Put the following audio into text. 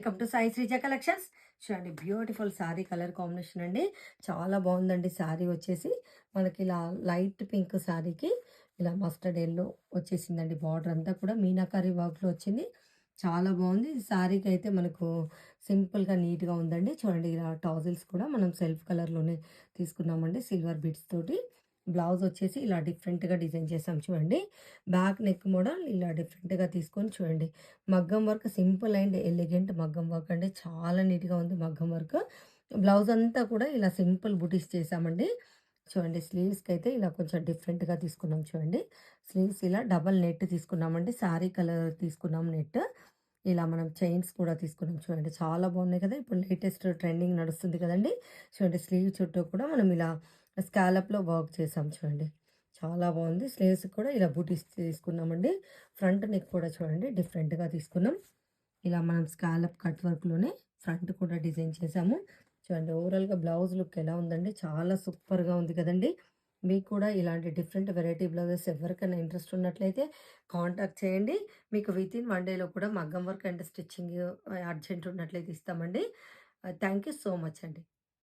Welcome to Sai Sreeja collections. చూడండి, beautiful sari colour combination అండి. చాలా బాగుందండి. శారీ వచ్చేసి మనకి ఇలా లైట్ పింక్ శారీకి ఇలా మస్టర్డ్ ఎల్లో వచ్చేసిందండి. బార్డర్ అంతా కూడా మీనాకారి వర్క్లో వచ్చింది. చాలా బాగుంది. శారీకి అయితే మనకు సింపుల్గా నీట్గా ఉందండి. చూడండి, ఇలా టాజిల్స్ కూడా మనం సెల్ఫ్ కలర్లోనే తీసుకున్నామండి, సిల్వర్ బిడ్స్ తోటి. బ్లౌజ్ వచ్చేసి ఇలా డిఫరెంట్‌గా డిజైన్ చేసాం చూడండి. బ్యాక్ నెక్ మోడల్ ఇలా డిఫరెంట్‌గా తీసుకొని చూడండి. మగ్గం వర్క్ సింపుల్ అండ్ ఎలిగెంట్ మగ్గం వర్క్ అండి. చాలా నీట్‌గా ఉంది మగ్గం వర్క్. బ్లౌజ్ అంతా కూడా ఇలా సింపుల్ బుటీస్ చేసామండి. చూడండి, స్లీవ్స్‌కైతే ఇలా కొంచెం డిఫరెంట్‌గా తీసుకున్నాం చూడండి. స్లీవ్స్ ఇలా డబల్ నెట్ తీసుకున్నామండి. శారీ కలర్ తీసుకున్నాం నెట్. ఇలా మనం చైన్స్ కూడా తీసుకున్నాం చూడండి. చాలా బాగున్నాయి కదా! ఇప్పుడు లేటెస్ట్ ట్రెండింగ్ నడుస్తుంది కదండీ! చూడండి, స్లీవ్ చుట్టూ కూడా మనం ఇలా స్కాలప్‌లో వర్క్ చేసాం చూడండి. చాలా బాగుంది. స్లీవ్స్ కూడా ఇలా బూటీస్ తీసుకున్నామండి. ఫ్రంట్ నెక్ కూడా చూడండి డిఫరెంట్‌గా తీసుకున్నాం. ఇలా మనం స్కాలప్ కట్ వర్క్‌లోనే ఫ్రంట్ కూడా డిజైన్ చేసాము. చూడండి, ఓవరాల్‌గా బ్లౌజ్ లుక్ ఎలా ఉందండి? చాలా సూపర్‌గా ఉంది కదండీ! మీకు కూడా ఇలాంటి డిఫరెంట్ వెరైటీ బ్లౌజెస్ ఎవరికైనా ఇంట్రెస్ట్ ఉన్నట్లయితే కాంటాక్ట్ చేయండి. మీకు వితిన్ 1 డేలో కూడా మగ్గం వర్క్ అండ్ స్టిచ్చింగ్ అర్జెంట్ ఉన్నట్లయితే ఇస్తామండి. థ్యాంక్ యూ సో మచ్ అండి.